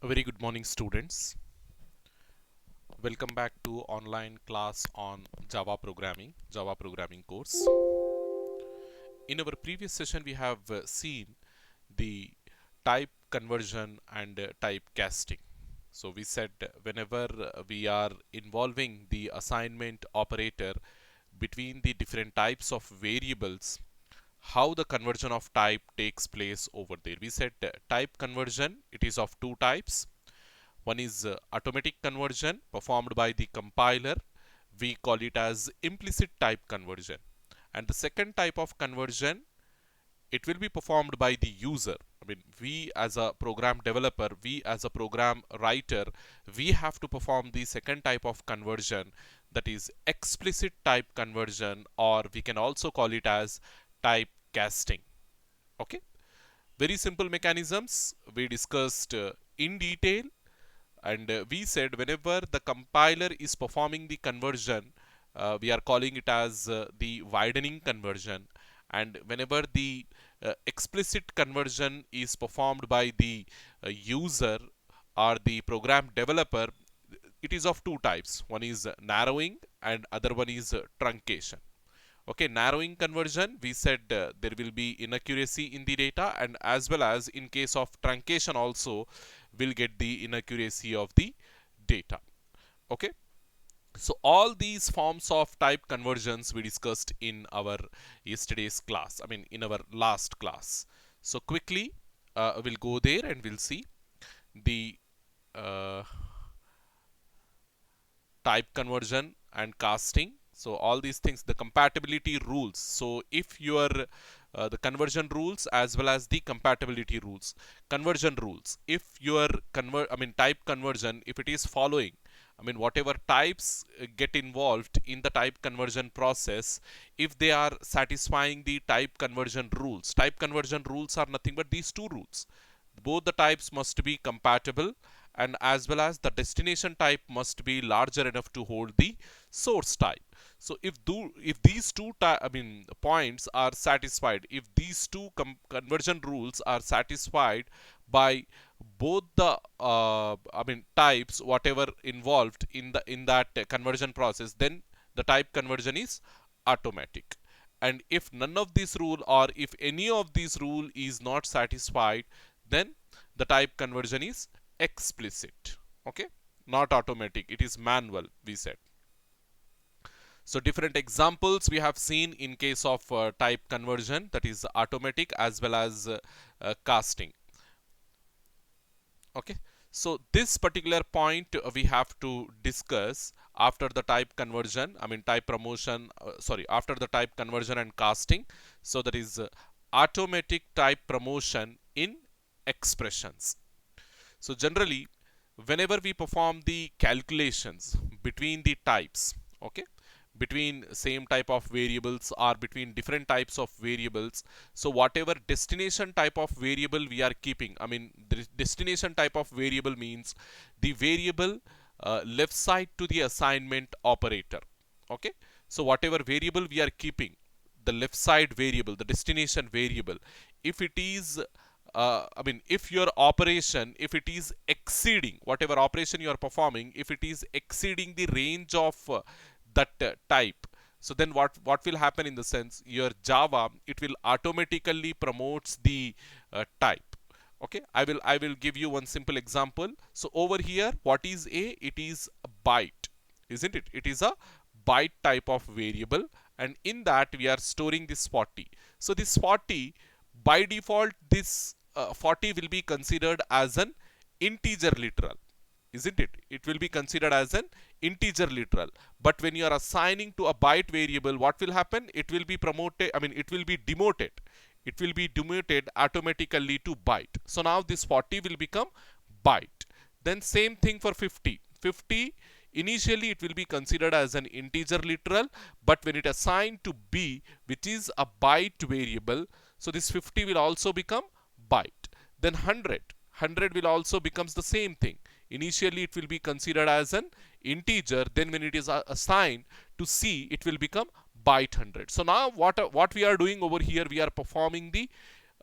A very good morning, students. Welcome back to online class on Java programming course. In our previous session, we have seen the type conversion and type casting. So we said whenever we are involving the assignment operator between the different types of variables, how the conversion of type takes place over there. We said type conversion, it is of two types. One is automatic conversion performed by the compiler. We call it as implicit type conversion. And the second type of conversion, it will be performed by the user. I mean, we as a program developer, we as a program writer, we have to perform the second type of conversion, that is explicit type conversion, or we can also call it as type casting. Okay, very simple mechanisms we discussed in detail. And we said whenever the compiler is performing the conversion, we are calling it as the widening conversion. And whenever the explicit conversion is performed by the user or the program developer, it is of two types. One is narrowing and other one is truncation. Okay, narrowing conversion, we said there will be inaccuracy in the data, and as well as in case of truncation also will get the inaccuracy of the data. Okay, so all these forms of type conversions we discussed in our yesterday's class, I mean in our last class. So quickly we'll go there and we'll see the uh, type conversion and casting. So all these things, the compatibility rules. So if your the conversion rules as well as the compatibility rules, conversion rules, if your type conversion, if it is following, I mean whatever types get involved in the type conversion process, if they are satisfying the type conversion rules are nothing but these two rules. Both the types must be compatible, and as well as the destination type must be larger enough to hold the source type. So if these two points are satisfied, if these two conversion rules are satisfied by both the types whatever involved in that conversion process, then the type conversion is automatic. And if none of these rule, or if any of these rule is not satisfied, then the type conversion is explicit. Okay, not automatic, it is manual, we said. So different examples we have seen in case of type conversion, that is automatic as well as casting. Okay, so this particular point we have to discuss after the type conversion, after the type conversion and casting. So that is automatic type promotion in expressions. So generally, whenever we perform the calculations between the types, okay, between same type of variables or between different types of variables, so whatever destination type of variable we are keeping, I mean the destination type of variable means the variable left side to the assignment operator. Okay, so whatever variable we are keeping, the left side variable, the destination variable, if it is if your operation, if it is exceeding, whatever operation you are performing, if it is exceeding the range of that type, so then what will happen in the sense, your Java, it will automatically promotes the type. Okay, I will give you one simple example. So over here, what is a? It is a byte, isn't it? It is a byte type of variable, and in that we are storing this 40. So this 40, by default, this 40 will be considered as an integer literal, isn't it? It will be considered as an integer literal. But when you are assigning to a byte variable, what will happen? It will be promoted, it will be demoted. It will be demoted automatically to byte. So now this 40 will become byte. Then same thing for 50. 50, initially it will be considered as an integer literal, but when it assigned to b, which is a byte variable, so this 50 will also become byte. Then 100 will also becomes the same thing. Initially it will be considered as an integer, then when it is assigned to c, it will become byte 100. So now what we are doing over here, we are performing the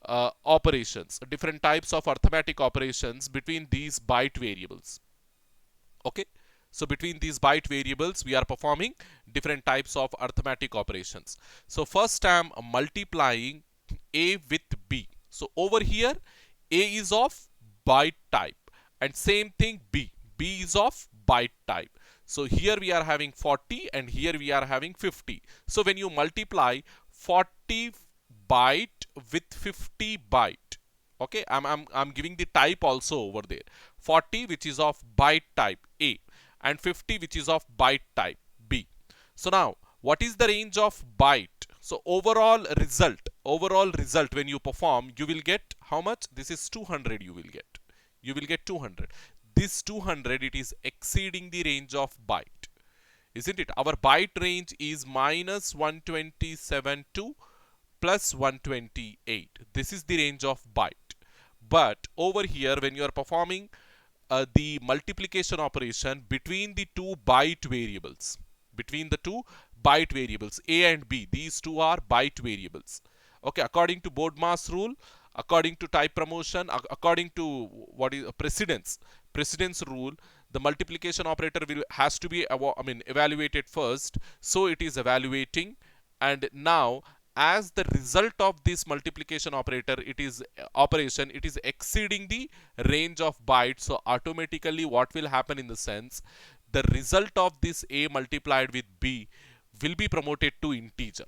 operations, different types of arithmetic operations between these byte variables. Okay, so between these byte variables we are performing different types of arithmetic operations. So first I'm multiplying a with b. So over here a is of byte type and same thing b is of byte type. So here we are having 40 and here we are having 50. So when you multiply 40 byte with 50 byte, okay, I'm giving the type also over there. 40 which is of byte type A and 50 which is of byte type B. So now what is the range of byte? So overall result when you perform, you will get how much? This is 200. You will get 200. This 200, it is exceeding the range of byte, isn't it? Our byte range is minus 127 to plus 128. This is the range of byte. But over here when you are performing the multiplication operation between the two byte variables, A and B, these two are byte variables. Okay, according to Bodmas rule, according to type promotion, according to what is precedence rule, the multiplication operator has to be evaluated first. So it is evaluating, and now as the result of this multiplication operator, it is exceeding the range of bytes. So automatically what will happen in the sense, the result of this A multiplied with B will be promoted to integer.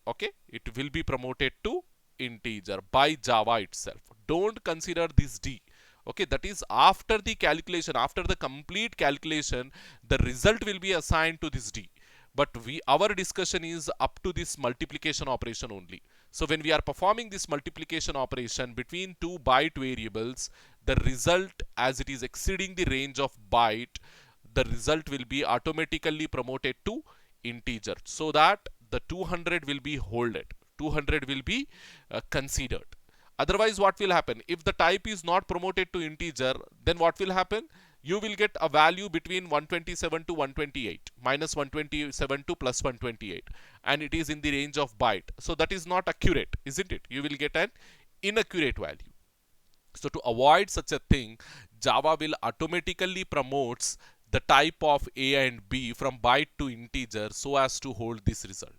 Okay, it will be promoted to integer by Java itself. Don't consider this D. Okay, that is after the calculation, after the complete calculation, the result will be assigned to this D. But our discussion is up to this multiplication operation only. So when we are performing this multiplication operation between two byte variables, the result, as it is exceeding the range of byte, the result will be automatically promoted to integer, so that the 200 will be holded, 200 will be considered. Otherwise what will happen, if the type is not promoted to integer, then what will happen, you will get a value between 127 to 128, minus 127 to plus 128, and it is in the range of byte. So that is not accurate, isn't it? You will get an inaccurate value. So to avoid such a thing, Java will automatically promotes the type of A and B from byte to integer so as to hold this result.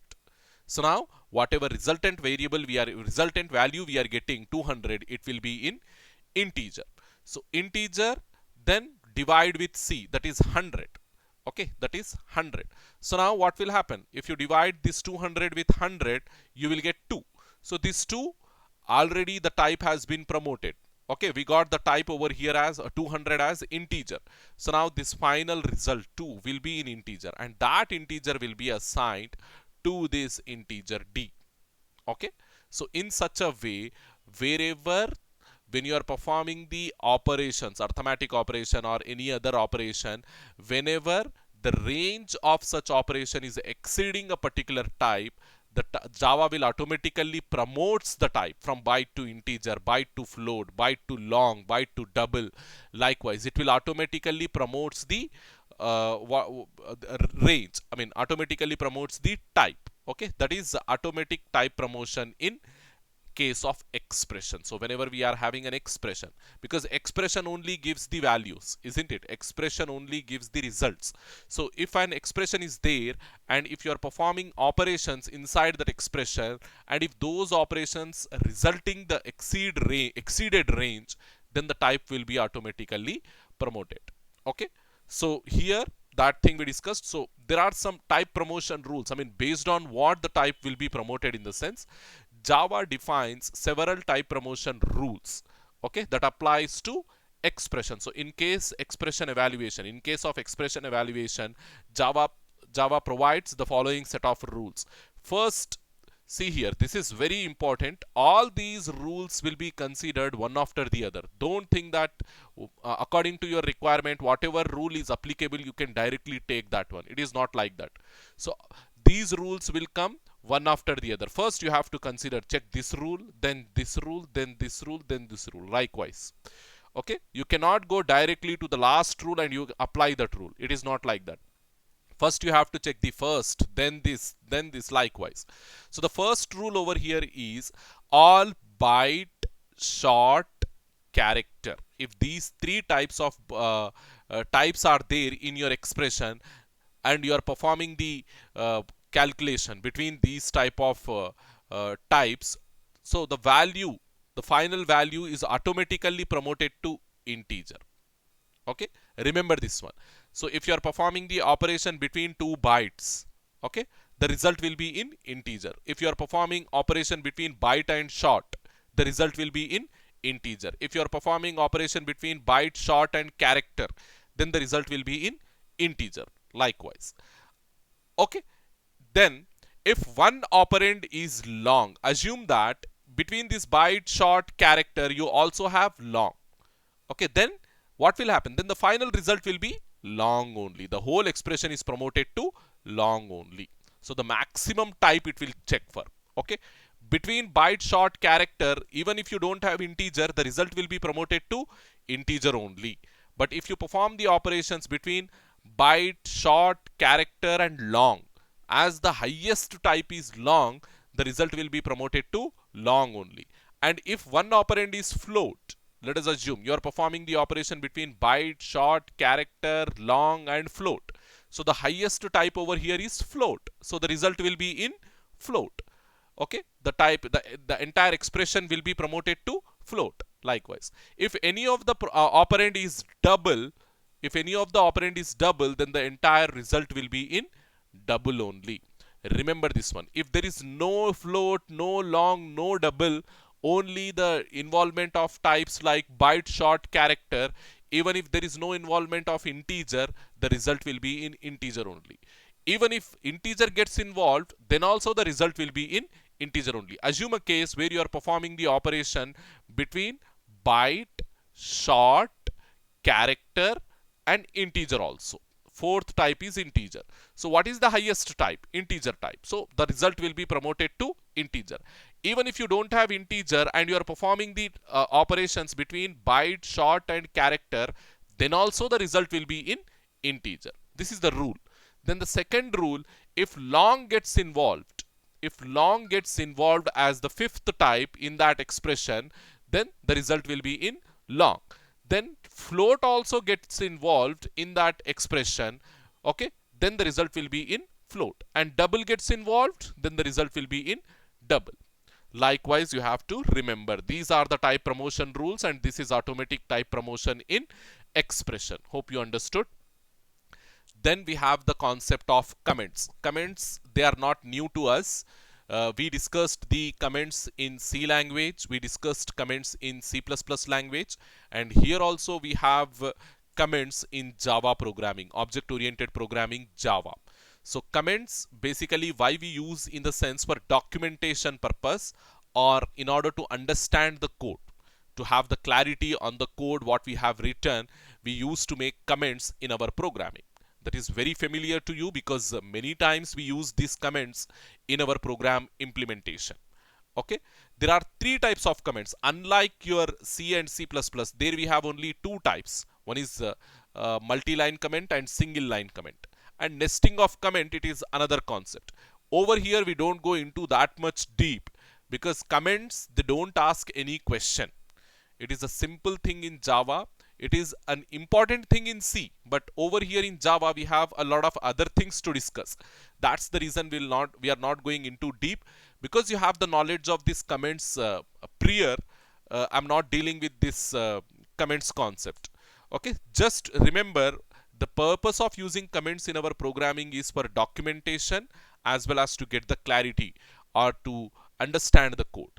So now whatever resultant value we are getting 200, it will be in integer. So integer, then divide with C, that is 100. Okay, that is 100. So now what will happen, if you divide this 200 with 100, you will get 2. So this 2, already the type has been promoted. Okay, we got the type over here as 200 as integer. So now this final result 2 will be in integer, and that integer will be assigned to this integer D. Okay, so in such a way, wherever when you are performing the operations, arithmetic operation or any other operation, whenever the range of such operation is exceeding a particular type, the Java will automatically promotes the type from byte to integer, byte to float, byte to long, byte to double. Likewise, it will automatically promotes the range. Automatically promotes the type. Okay, that is automatic type promotion in case of expression. So whenever we are having an expression, because expression only gives the values, isn't it? Expression only gives the results. So if an expression is there and if you are performing operations inside that expression, and if those operations resulting the exceeded range, then the type will be automatically promoted. Okay, so here that thing we discussed. So there are some type promotion rules. Based on what the type will be promoted, in the sense, Java defines several type promotion rules, okay, that applies to expression. So in case of expression evaluation, Java provides the following set of rules. First, see here, this is very important. All these rules will be considered one after the other. Don't think that according to your requirement, whatever rule is applicable, you can directly take that one. It is not like that. So these rules will come one after the other. First you have to consider, check this rule, then this rule, then this rule, then this rule. Likewise, okay, you cannot go directly to the last rule and you apply that rule. It is not like that. First you have to check the first, then this, likewise. So the first rule over here is all byte, short, character. If these three types of types are there in your expression and you are performing the calculation between these type of types, so the final value is automatically promoted to integer. Okay, remember this one. So if you are performing the operation between 2 bytes, okay, the result will be in integer. If you are performing operation between byte and short, the result will be in integer. If you are performing operation between byte, short and character, then the result will be in integer likewise. Okay, then if one operand is long, assume that between this byte, short, character you also have long. Okay, then what will happen? Then the final result will be long only. The whole expression is promoted to long only. So the maximum type it will check for. Okay, between byte, short, character, even if you don't have integer, the result will be promoted to integer only. But if you perform the operations between byte, short, character and long, as the highest type is long, the result will be promoted to long only. And if one operand is float, let us assume you are performing the operation between byte, short, character, long and float. So the highest type over here is float. So the result will be in float. Okay, the entire expression will be promoted to float likewise. If any of the operand is double, then the entire result will be in double only. Remember this one. If there is no float, no long, no double, only the involvement of types like byte, short, character, even if there is no involvement of integer, the result will be in integer only. Even if integer gets involved, then also the result will be in integer only. Assume a case where you are performing the operation between byte, short, character and integer also. Fourth type is integer. So what is the highest type? Integer type. So the result will be promoted to integer. Even if you don't have integer and you are performing the operations between byte, short and character, then also the result will be in integer. This is the rule. Then the second rule, if long gets involved as the fifth type in that expression, then the result will be in long. Then float also gets involved in that expression, okay, then the result will be in float. And double gets involved, then the result will be in double. Likewise, you have to remember these are the type promotion rules and this is automatic type promotion in expression. Hope you understood. Then we have the concept of comments. Comments, they are not new to us. We discussed the comments in C language, we discussed comments in C++ language, and here also we have comments in Java programming, object-oriented programming Java. So comments basically why we use in the sense for documentation purpose or in order to understand the code. To have the clarity on the code what we have written, we used to make comments in our programming. That is very familiar to you because many times we use these comments in our program implementation. Okay, there are three types of comments. Unlike your C and C++, there we have only two types. One is multi-line comment and single line comment. And nesting of comment, it is another concept. Over here we don't go into that much deep because comments, they don't ask any question. It is a simple thing in Java. It is an important thing in C, but over here in Java we have a lot of other things to discuss. That's the reason we are not going into deep, because you have the knowledge of these comments prior. I'm not dealing with this comments concept. Okay, just remember the purpose of using comments in our programming is for documentation as well as to get the clarity or to understand the code.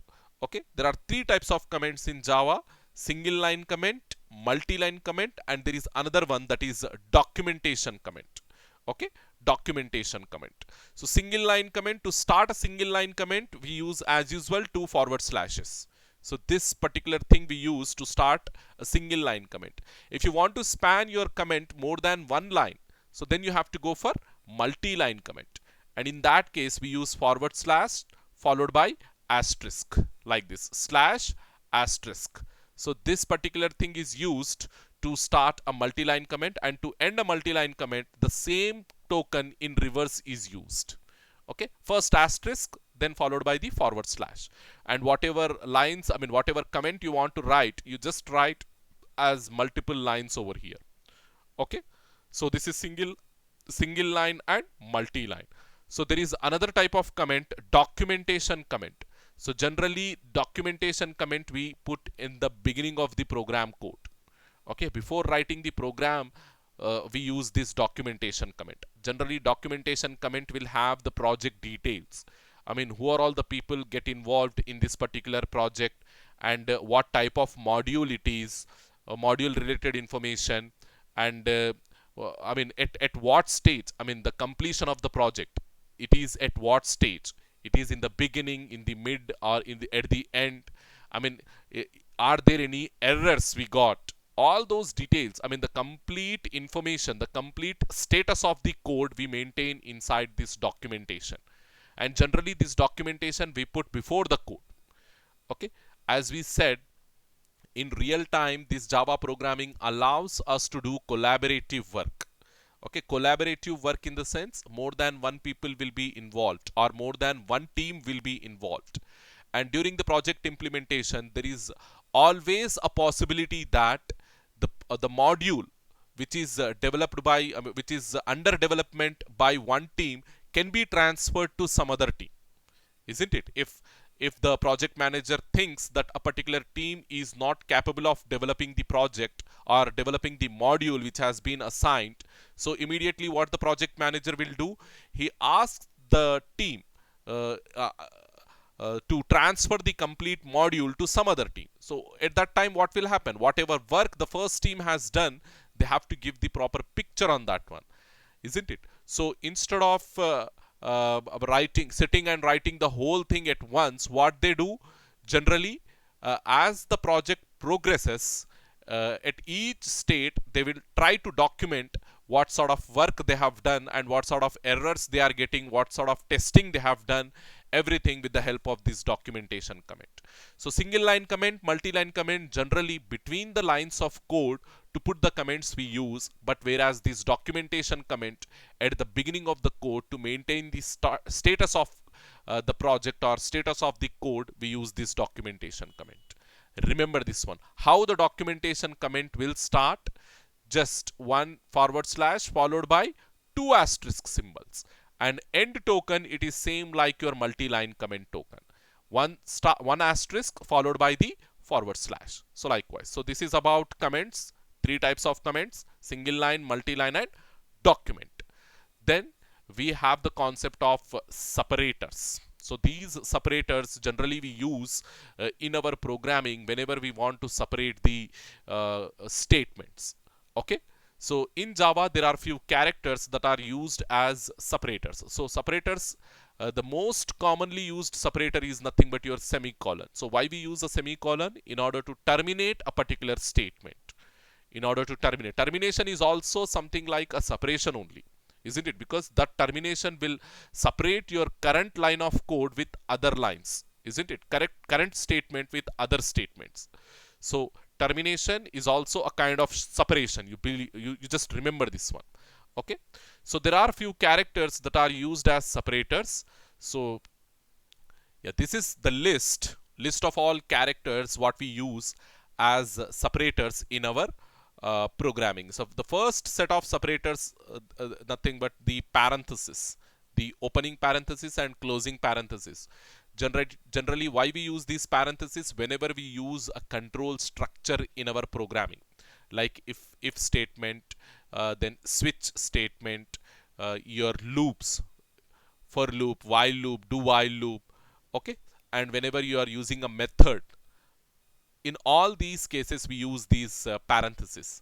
Okay, there are three types of comments in Java: single line comment, multi-line comment, and there is another one that is documentation comment. Okay, documentation comment. So single line comment, to start a single line comment we use as usual 2 forward slashes. So this particular thing we use to start a single line comment. If you want to span your comment more than one line, so then you have to go for multi-line comment, and in that case we use forward slash followed by asterisk, like this, slash asterisk. So this particular thing is used to start a multi-line comment, and to end a multi-line comment the same token in reverse is used. Okay, first asterisk, then followed by the forward slash. And whatever lines, I mean whatever comment you want to write, you just write as multiple lines over here. Okay, so this is single line and multi-line. So there is another type of comment, documentation comment. So generally documentation comment we put in the beginning of the program code. Okay, before writing the program, we use this documentation comment. Generally documentation comment will have the project details. I mean, who are all the people get involved in this particular project, and what type of module it is, module related information, and I mean at what stage, I mean the completion of the project, it is at what stage, it is in the beginning, in the mid, or in the at the end. I mean, are there any errors we got, all those details. I mean the complete information, the complete status of the code we maintain inside this documentation. And generally this documentation we put before the code. Okay, as we said, in real time this Java programming allows us to do collaborative work. Okay, collaborative work in the sense more than one people will be involved, or more than one team will be involved. And during the project implementation there is always a possibility that the module which is developed by which is under development by one team can be transferred to some other team, isn't it? If the project manager thinks that a particular team is not capable of developing the project or developing the module which has been assigned, so immediately what the project manager will do, he asks the team uh, uh, to transfer the complete module to some other team. So at that time what will happen, whatever work the first team has done, they have to give the proper picture on that one, isn't it? So instead of sitting and writing the whole thing at once, what they do generally, as the project progresses, at each state they will try to document what sort of work they have done and what sort of errors they are getting, what sort of testing they have done, everything with the help of this documentation comment. So single line comment, multi-line comment, generally between the lines of code to put the comments we use, but whereas this documentation comment at the beginning of the code to maintain the status of the project or status of the code, we use this documentation comment. Remember this one. How the documentation comment will start? Just one forward slash followed by two asterisk symbols. And end token, it is same like your multi-line comment token. One asterisk followed by the forward slash. So likewise. So this is about comments. Three types of comments: single line, multi-line, and document. Then we have the concept of separators. So these separators generally we use in our programming whenever we want to separate the statements. Okay, so in Java there are few characters that are used as separators. So separators, the most commonly used separator is nothing but your semicolon. So why we use a semicolon? In order to terminate a particular statement. In order to terminate. Termination is also something like a separation only, isn't it? Because that termination will separate your current line of code with other lines, isn't it? Current statement with other statements. So termination is also a kind of separation. You just remember this one. Okay, so there are few characters that are used as separators. So yeah, this is the list of all characters what we use as separators in our programming. So the first set of separators, nothing but the parenthesis, the opening parenthesis and closing parenthesis. Generally, why we use these parentheses? Whenever we use a control structure in our programming, like if statement, then switch statement, your loops, for loop, while loop, do while loop. Okay, and whenever you are using a method, in all these cases we use these parentheses.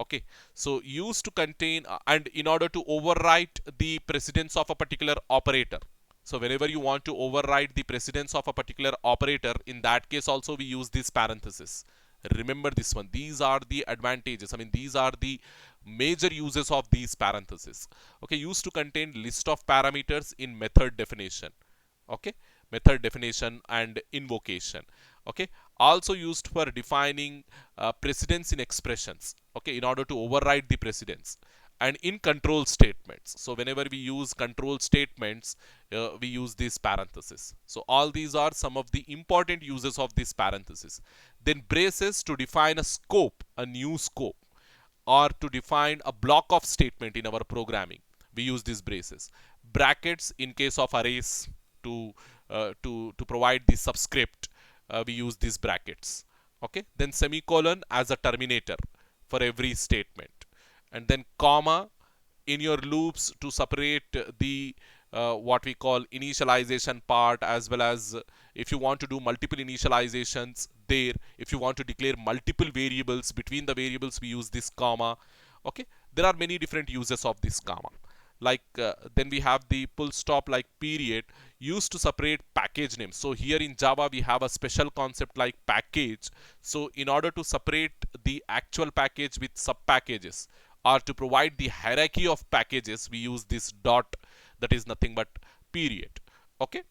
Okay, so used to contain and in order to overwrite the precedence of a particular operator. So whenever you want to override the precedence of a particular operator, in that case also we use this parenthesis. Remember this one. These are the advantages. I mean, these are the major uses of these parentheses. Okay, used to contain list of parameters in method definition. Okay, method definition and invocation. Okay, also used for defining precedence in expressions. Okay, in order to override the precedence. and in control statements. So whenever we use control statements, we use this parenthesis. So all these are some of the important uses of this parenthesis. Then braces to define a scope, a new scope, or to define a block of statement in our programming. We use these braces. Brackets in case of arrays to to provide the subscript. We use these brackets. Okay. Then semicolon as a terminator for every statement, and then comma in your loops to separate the what we call initialization part, as well as if you want to do multiple initializations there, if you want to declare multiple variables, between the variables we use this comma. Okay, there are many different uses of this comma. Like then we have the full stop like period used to separate package names. So here in Java we have a special concept like package. So in order to separate the actual package with sub packages, or to provide the hierarchy of packages, we use this dot, that is nothing but period. Okay,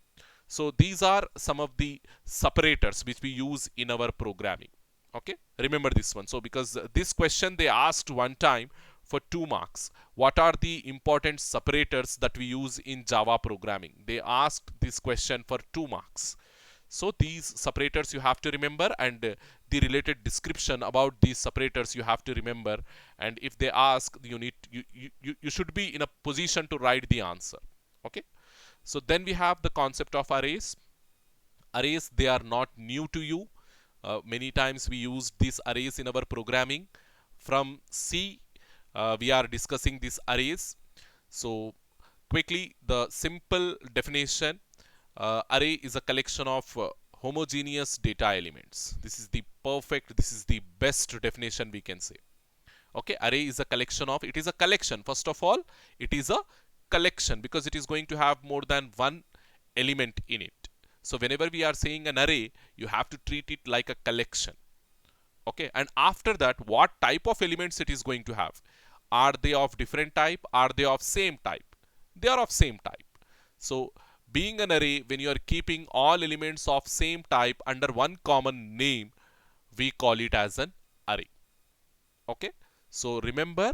so these are some of the separators which we use in our programming. Okay, remember this one. So because this question they asked one time for 2 marks, what are the important separators that we use in Java programming? They asked this question for 2 marks. So these separators you have to remember, and the related description about these separators you have to remember. And if they ask, you should be in a position to write the answer. Okay. So then we have the concept of arrays. Arrays, they are not new to you. Many times we use these arrays in our programming. From C, we are discussing these arrays. So quickly, the simple definition: array is a collection of homogeneous data elements. This is the perfect, this is the best definition we can say. Okay, array is a collection of, it is a collection. First of all, it is a collection because it is going to have more than one element in it. So whenever we are saying an array, you have to treat it like a collection. Okay, and after that, what type of elements it is going to have? Are they of different type? Are they of same type? They are of same type. So being an array, when you are keeping all elements of same type under one common name, we call it as an array. Okay, so remember,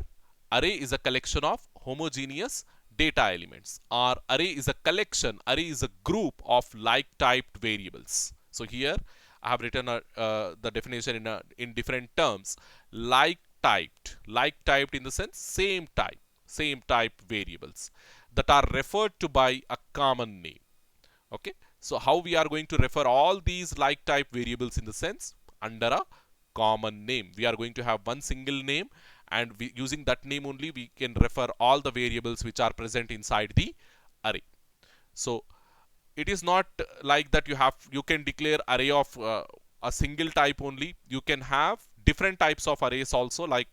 array is a collection of homogeneous data elements, or array is a collection, array is a group of like typed variables. So here I have written the definition in different terms. Like typed in the sense same type variables that are referred to by a common name. Okay, so how we are going to refer all these like type variables in the sense under a common name. We are going to have one single name, and using that name only we can refer all the variables which are present inside the array. So it is not like that you can declare array of a single type only. You can have different types of arrays also, like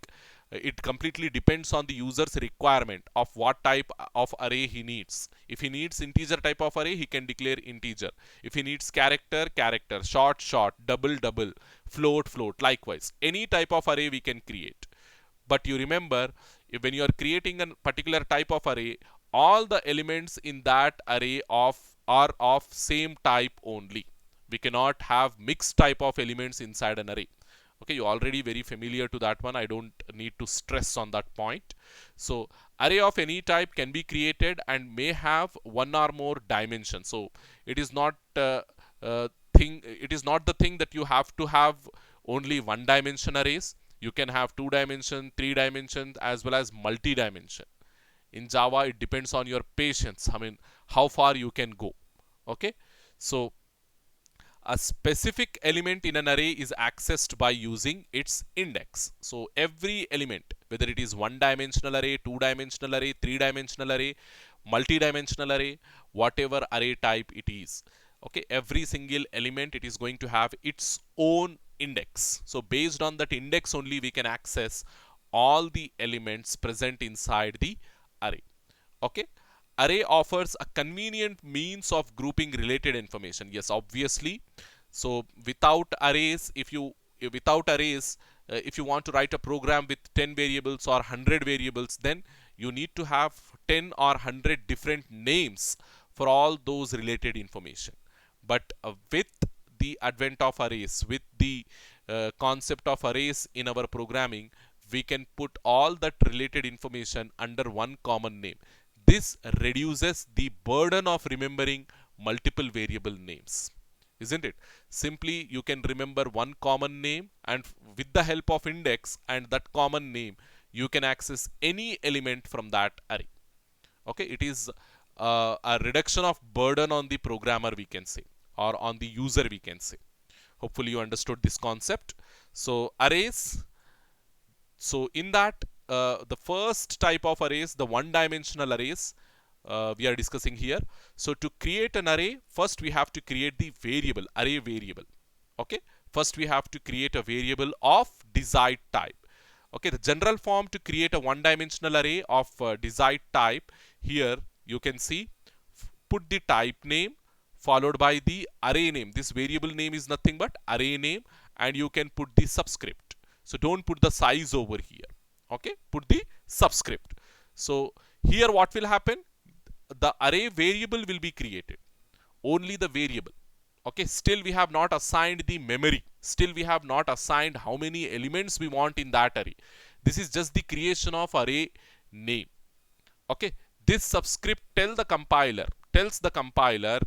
it completely depends on the user's requirement of what type of array he needs. If he needs integer type of array, he can declare integer. If he needs character, short, double, float, likewise any type of array we can create. But you remember, when you are creating a particular type of array, all the elements in that array are of same type only. We cannot have mixed type of elements inside an array. Okay, you're already very familiar to that one. I don't need to stress on that point. So array of any type can be created and may have one or more dimensions. So it is not it is not the thing that you have to have only one dimension arrays. You can have 2 dimension, 3 dimensions, as well as multi-dimension. In Java, it depends on your patience. I mean, how far you can go. Okay, so a specific element in an array is accessed by using its index. So every element, whether it is one dimensional array, 2-dimensional array, 3-dimensional array, multi-dimensional array, whatever array type it is, okay, every single element, it is going to have its own index. So based on that index only we can access all the elements present inside the array. Okay, array offers a convenient means of grouping related information. Yes, obviously. So without arrays, if you want to write a program with 10 variables or 100 variables, then you need to have 10 or 100 different names for all those related information. But with the advent of arrays, with the concept of arrays in our programming, we can put all that related information under one common name. This reduces the burden of remembering multiple variable names, isn't it? Simply you can remember one common name, and with the help of index and that common name you can access any element from that array. Okay, it is a reduction of burden on the programmer, we can say, or on the user, we can say. Hopefully you understood this concept. So arrays, so in that the first type of arrays, the one dimensional arrays, we are discussing here. So to create an array, first we have to create the variable, array variable. Okay, first we have to create a variable of desired type. Okay, the general form to create a one dimensional array of desired type, here you can see, put the type name followed by the array name. This variable name is nothing but array name, and you can put the subscript. So don't put the size over here. Okay, put the subscript. So here what will happen? The array variable will be created. Only the variable. Okay, still we have not assigned the memory. Still we have not assigned how many elements we want in that array. This is just the creation of array name. Okay, this subscript tells the compiler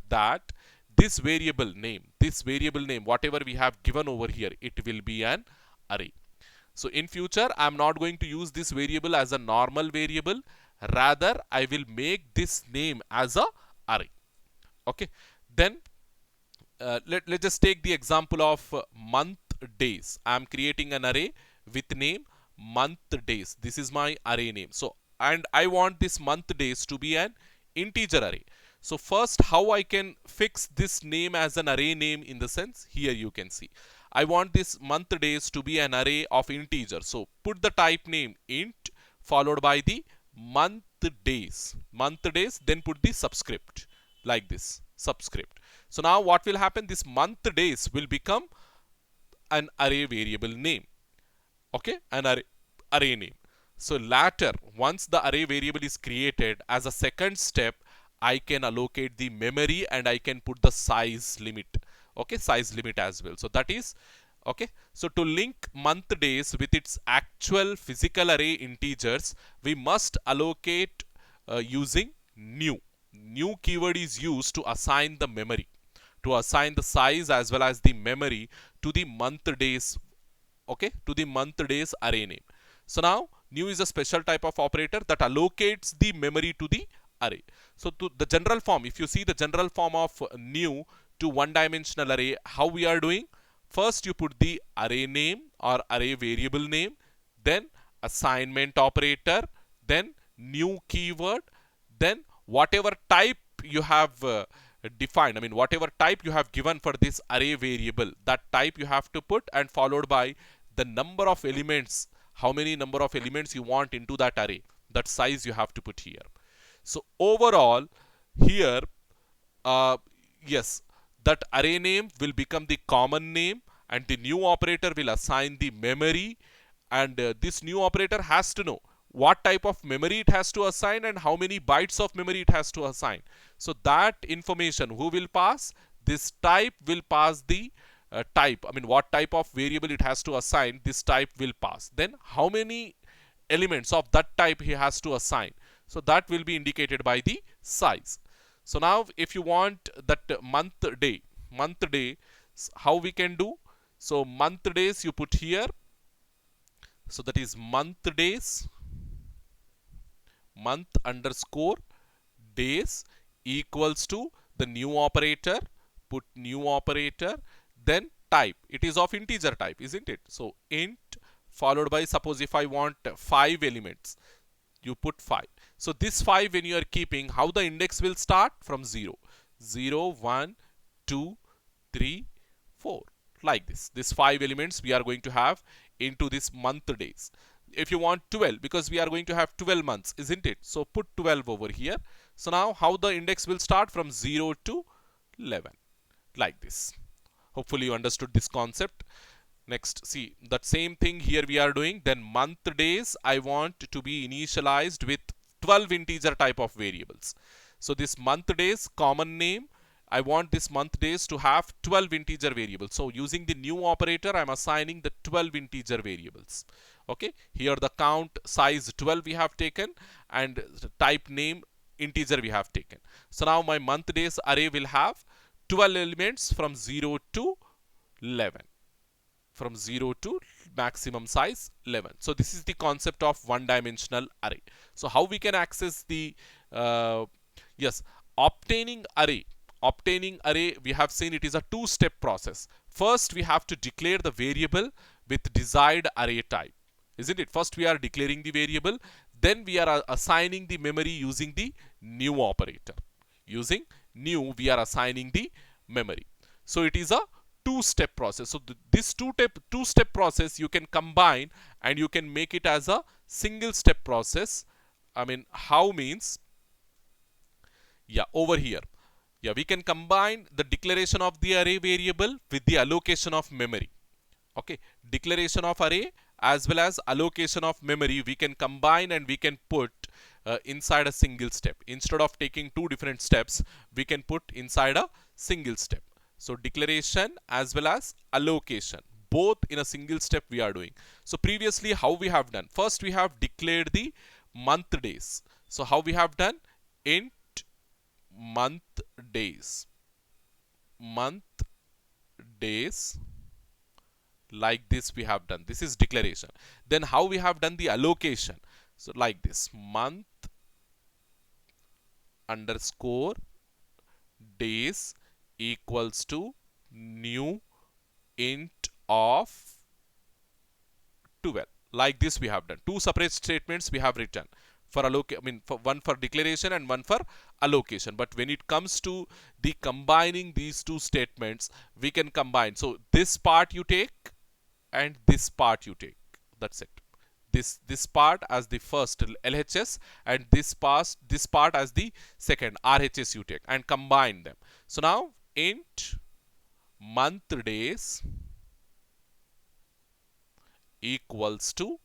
that this variable name, whatever we have given over here, it will be an array. So in future, I am not going to use this variable as a normal variable. Rather, I will make this name as a array. Okay, then let's just take the example of month days. I am creating an array with name month days. This is my array name. So, and I want this month days to be an integer array. So first, how I can fix this name as an array name, in the sense, here you can see, I want this month days to be an array of integer. So put the type name int followed by the month days, then put the subscript like this, subscript. So now what will happen? This month days will become an array variable name. Okay, an array name. So later, once the array variable is created, as a second step, I can allocate the memory and I can put the size limit. Okay, size limit as well. So that is okay. So to link month days with its actual physical array integers, we must allocate using new. New keyword is used to assign the memory, to assign the size as well as the memory to the month days. Okay, to the month days array name. So now new is a special type of operator that allocates the memory to the array. So to the general form, if you see the general form of new to one dimensional array, how we are doing? First you put the array name or array variable name, then assignment operator, then new keyword, then whatever type you have defined, I mean whatever type you have given for this array variable, that type you have to put, and followed by the number of elements, how many number of elements you want into that array, that size you have to put here. So overall here, yes, that array name will become the common name, and the new operator will assign the memory, and this new operator has to know what type of memory it has to assign and how many bytes of memory it has to assign. So that information who will pass? This type will pass the type, I mean what type of variable it has to assign, this type will pass. Then how many elements of that type he has to assign, so that will be indicated by the size. So now if you want that month day, how we can do? So month days you put here, so that is month days, month underscore days equals to the new operator, put new operator, then type, it is of integer type, isn't it? So int followed by, suppose if I want 5 elements, you put 5. So this 5 when you are keeping, how the index will start? From 0. 0, 1, 2, 3, 4. Like this. These 5 elements we are going to have into this month days. If you want 12, because we are going to have 12 months, isn't it? So put 12 over here. So now how the index will start? From 0 to 11. Like this. Hopefully you understood this concept. Next, see that same thing here we are doing. Then month days I want to be initialized with 12 integer type of variables. So this month days common name, I want this month days to have 12 integer variables. So using the new operator, I am assigning the 12 integer variables. Okay, here the count size 12 we have taken, and type name integer we have taken. So now my month days array will have 12 elements from 0 to 11, from 0 to maximum size 11. So this is the concept of one dimensional array. So how we can access the yes, obtaining array we have seen it is a two-step process. First we have to declare the variable with desired array type, isn't it? First we are declaring the variable, then we are assigning the memory using the new operator. Using new we are assigning the memory. So it is a two-step process. So this two-step process you can combine and you can make it as a single step process. I mean, how means, yeah, over here, yeah, we can combine the declaration of the array variable with the allocation of memory. Okay, declaration of array as well as allocation of memory we can combine and we can put inside a single step. Instead of taking two different steps, we can put inside a single step. So declaration as well as allocation, both in a single step we are doing. So previously how we have done, first we have declared the month days. So how we have done, int month days, month days, like this we have done. This is declaration. Then how we have done the allocation, so like this, month underscore days equals to new int of 12. Like this we have done. Two separate statements we have written for for one for declaration and one for allocation. But when it comes to the combining these two statements, we can combine. So this part you take and this part you take. That's it. This part as the first LHS and this part as the second RHS you take and combine them. So now int month days equals to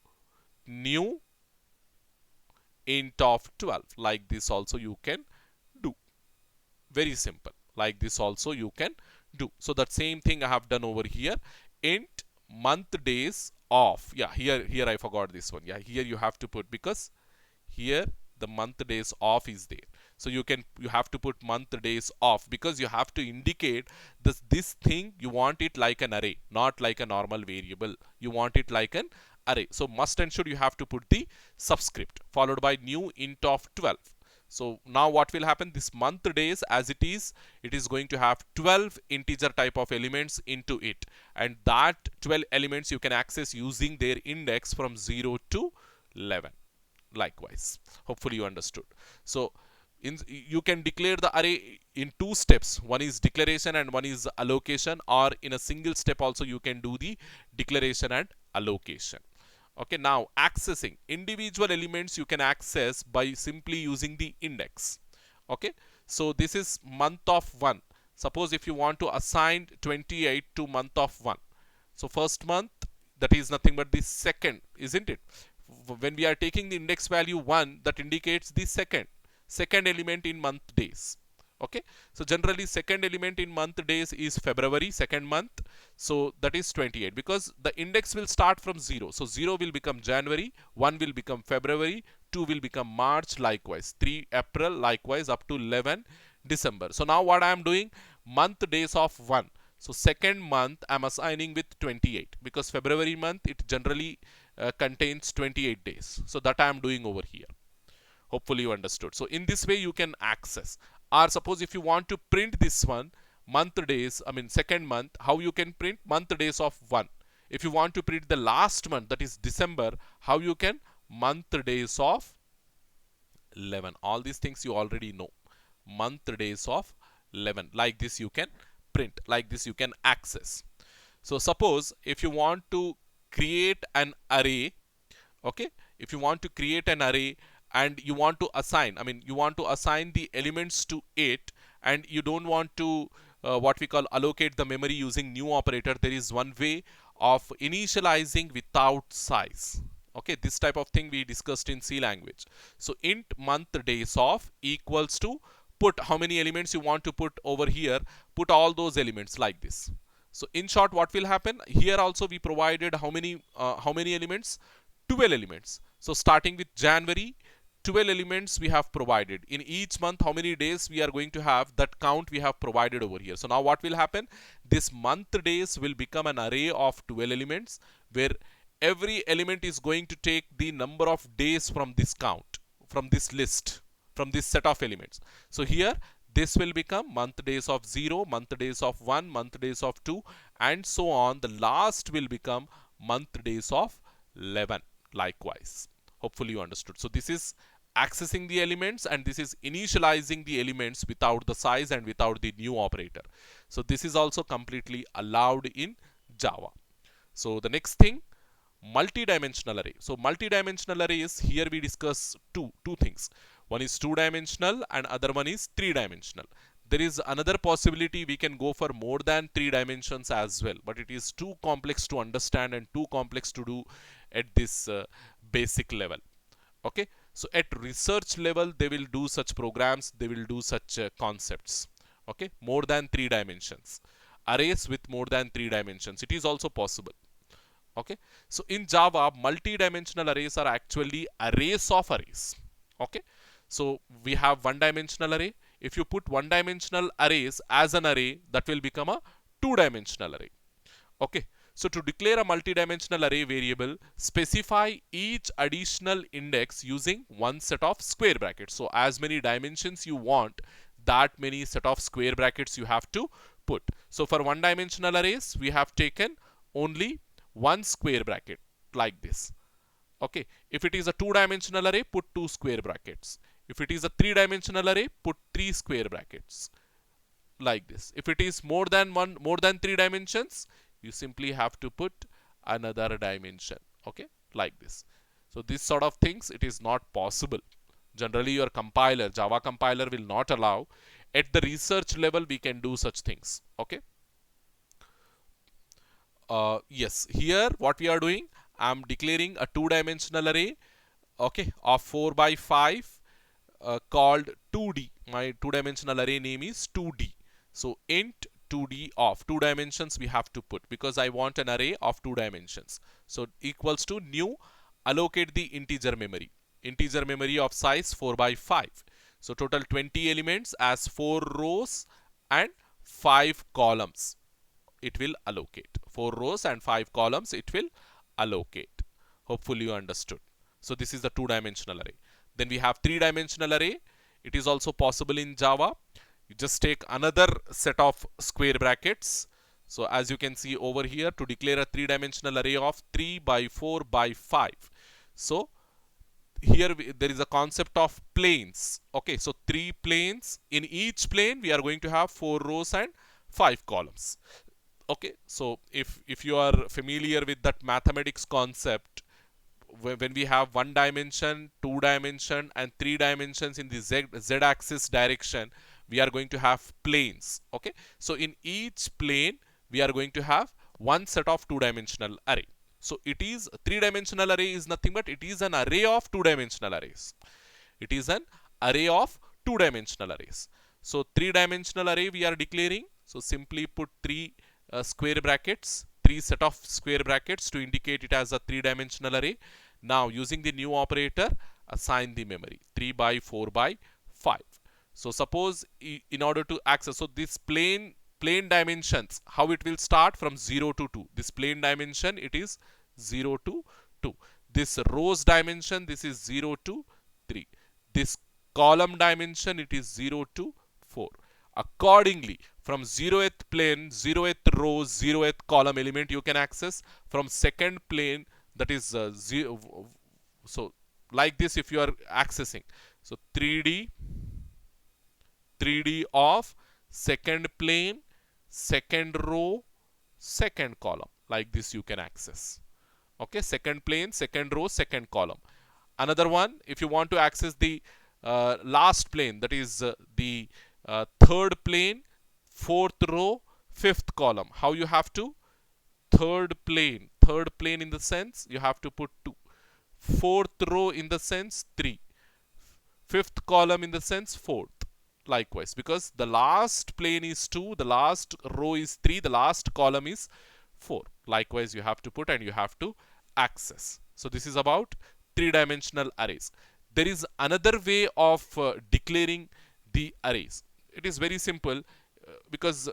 new int of 12. Like this also you can do. Very simple. Like this also you can do. So that same thing I have done over here. Int month days of, yeah, here I forgot this one. Yeah, here you have to put, because here the month days of is there. So you have to put month days of, because you have to indicate this thing you want it like an array, not like a normal variable. You want it like an array. So must and should you have to put the subscript followed by new int of 12. So now what will happen, this month days as it is going to have 12 integer type of elements into it, and that 12 elements you can access using their index from 0 to 11. Likewise, hopefully you understood. So you can declare the array in two steps. One is declaration and one is allocation, or in a single step also you can do the declaration and allocation. Okay, now accessing individual elements you can access by simply using the index. Okay, so this is month of 1. Suppose if you want to assign 28 to month of 1. So first month, that is nothing but the second, isn't it? When we are taking the index value 1, that indicates the second element in month days. Okay, so generally second element in month days is February, second month. So that is 28, because the index will start from 0. So 0 will become January, 1 will become February, 2 will become March, likewise 3 April, likewise up to 11 December. So now what I am doing, month days of 1. So second month I am assigning with 28, because February month it generally contains 28 days. So that I am doing over here. Hopefully you understood. So in this way you can access. Or suppose if you want to print this one, month days, second month, how you can print month days of 1. If you want to print the last month, that is December, how you can, month days of 11. All these things you already know. Month days of 11. Like this you can print. Like this you can access. So suppose if you want to create an array, okay, if you want to create an array and you want to assign, you want to assign the elements to it, and you don't want to what we call allocate the memory using new operator, there is one way of initializing without size. Okay, this type of thing we discussed in C language. So int month days of equals to, put how many elements you want to put over here, put all those elements like this. So in short, what will happen here, also we provided how many elements, 12 elements. So starting with January, 12 elements we have provided. In each month, how many days we are going to have, that count we have provided over here. So now what will happen? This month days will become an array of 12 elements, where every element is going to take the number of days from this count, from this list, from this set of elements. So here this will become month days of 0, month days of 1, month days of 2, and so on. The last will become month days of 11 likewise. Hopefully you understood. So this is accessing the elements, and this is initializing the elements without the size and without the new operator. So this is also completely allowed in Java. So the next thing, multi-dimensional array. So multi-dimensional array is, here we discuss two things. One is 2-dimensional and other one is 3-dimensional. There is another possibility, we can go for more than 3 dimensions as well, but it is too complex to understand and too complex to do at this basic level. Okay, so at research level they will do such programs, they will do such concepts. Okay, more than 3 dimensions, arrays with more than 3 dimensions, it is also possible. Okay, so in Java, multi-dimensional arrays are actually arrays of arrays. Okay, so we have one-dimensional array. If you put one-dimensional arrays as an array, that will become a two-dimensional array. Okay, so to declare a multi-dimensional array variable, specify each additional index using one set of square brackets. So as many dimensions you want, that many set of square brackets you have to put. So for one-dimensional arrays, we have taken only one square bracket like this. Okay, if it is a two-dimensional array, put 2 square brackets. If it is a 3-dimensional array, put 3 square brackets like this. If it is more than 3 dimensions, you simply have to put another dimension. Okay, like this. So this sort of things, it is not possible. Generally your compiler, Java compiler, will not allow. At the research level we can do such things. Okay, yes, here what we are doing, I am declaring a two-dimensional array, okay, of 4 by 5 called 2D. My two-dimensional array name is 2D. So int 2D of 2 dimensions we have to put, because I want an array of 2 dimensions. So equals to new, allocate the integer memory of size 4 by 5. So total 20 elements as 4 rows and 5 columns it will allocate. 4 rows and 5 columns it will allocate. Hopefully you understood. So this is the two-dimensional array. Then we have 3-dimensional array. It is also possible in Java. You just take another set of square brackets. So as you can see over here, to declare a 3-dimensional array of 3 by 4 by 5. So here there is a concept of planes. Okay, so 3 planes. In each plane we are going to have 4 rows and 5 columns. Okay, so if you are familiar with that mathematics concept, when we have 1 dimension, 2 dimension and 3 dimensions in the z axis direction, we are going to have planes. Okay, so in each plane we are going to have one set of 2-dimensional array. So it is 3-dimensional array is nothing but it is an array of 2-dimensional arrays. It is an array of 2-dimensional arrays. So 3-dimensional array we are declaring. So simply put 3 square brackets, 3 set of square brackets to indicate it as a 3-dimensional array. Now using the new operator, assign the memory 3 by 4 by 5. So suppose in order to access, so this plane dimensions, how it will start from 0 to 2. This plane dimension, it is 0 to 2. This rows dimension, this is 0 to 3. This column dimension, it is 0 to 4. Accordingly, from 0th plane, 0th row, 0th column element you can access. From second plane, that is 0. So like this if you are accessing. So 3D of second plane, second row, second column. Like this you can access. Okay, second plane, second row, second column. Another one, if you want to access the last plane, that is the third plane, fourth row, fifth column. How you have to? Third plane in the sense you have to put 2. Fourth row in the sense 3. Fifth column in the sense 4th. Likewise, because the last plane is 2, the last row is 3, the last column is 4. Likewise, you have to put and you have to access. So this is about three-dimensional arrays. There is another way of declaring the arrays. It is very simple because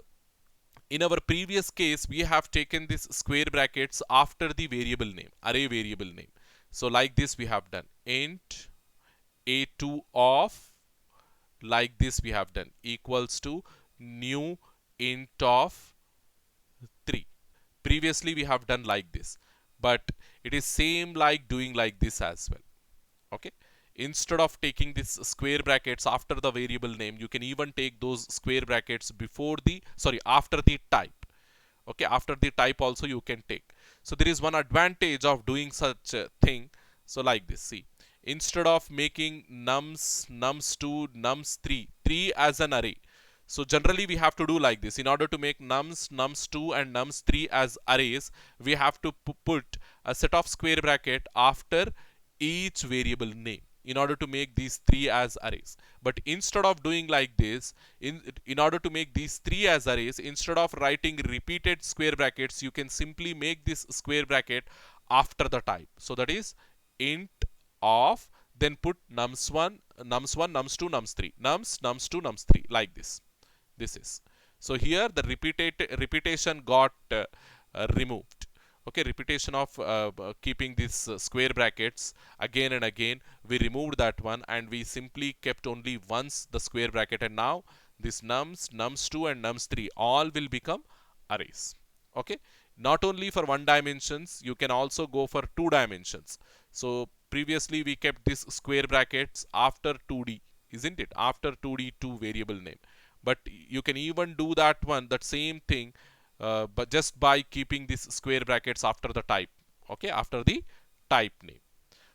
in our previous case we have taken this square brackets after the variable name, array variable name. So like this we have done int a2 of, like this we have done, equals to new int of 3. Previously we have done like this, but it is same like doing like this as well. Okay, instead of taking this square brackets after the variable name, you can even take those square brackets before the, sorry, after the type. Okay, after the type also you can take. So there is one advantage of doing such a thing. So like this, see, instead of making nums, nums2, nums3, 3 as an array, so generally we have to do like this. In order to make nums, nums2 and nums3 as arrays, we have to put a set of square bracket after each variable name in order to make these 3 as arrays. But instead of doing like this, in order to make these 3 as arrays, instead of writing repeated square brackets, you can simply make this square bracket after the type. So that is int of, then put nums1, nums1, nums2, nums3, nums, nums2, nums3, like this. This is. So here the repetition got removed. Okay, repetition of keeping these square brackets again and again, we removed that one and we simply kept only once the square bracket, and now this nums, nums2 and nums3 all will become arrays. Okay, not only for one dimensions, you can also go for two dimensions. So previously we kept this square brackets after 2D, isn't it, after 2D two variable name, but you can even do that one, that same thing, but just by keeping these square brackets after the type. Okay, after the type name.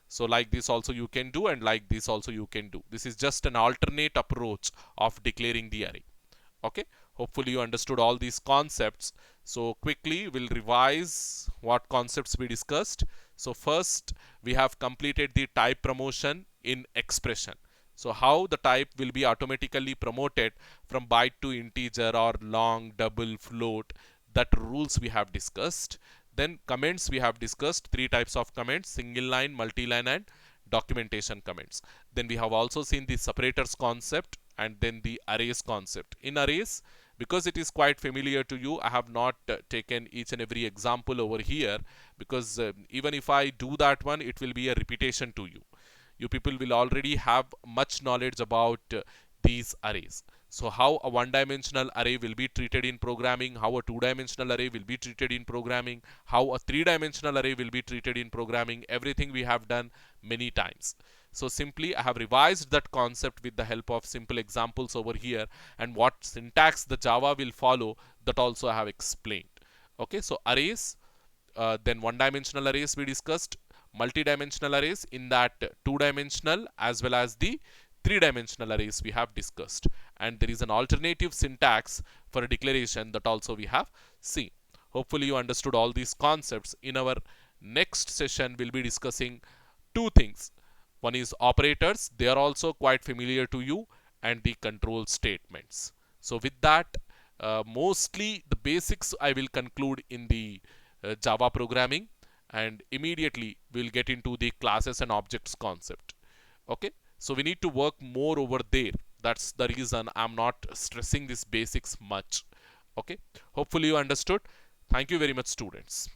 So like this also you can do, and like this also you can do. This is just an alternate approach of declaring the array. Okay, hopefully you understood all these concepts. So quickly we'll revise what concepts we discussed. So first we have completed the type promotion in expression. So how the type will be automatically promoted from byte to integer or long, double, float, that rules we have discussed. Then comments we have discussed, three types of comments: single line, multi-line and documentation comments. Then we have also seen the separators concept and then the arrays concept. In arrays, because it is quite familiar to you, I have not taken each and every example over here, because even if I do that one, it will be a repetition to you. You people will already have much knowledge about these arrays. So how a one-dimensional array will be treated in programming, how a two-dimensional array will be treated in programming, how a three-dimensional array will be treated in programming, everything we have done many times. So simply I have revised that concept with the help of simple examples over here, and what syntax the Java will follow, that also I have explained. Okay, so arrays, then one-dimensional arrays we discussed, multi-dimensional arrays, in that two-dimensional as well as the three-dimensional arrays we have discussed, and there is an alternative syntax for a declaration that also we have seen. Hopefully you understood all these concepts. In our next session we'll be discussing two things. One is operators, they are also quite familiar to you, and the control statements. So with that, mostly the basics I will conclude in the Java programming, and immediately we'll get into the classes and objects concept. Okay, so we need to work more over there. That's the reason I'm not stressing this basics much. Okay, hopefully you understood. Thank you very much, students.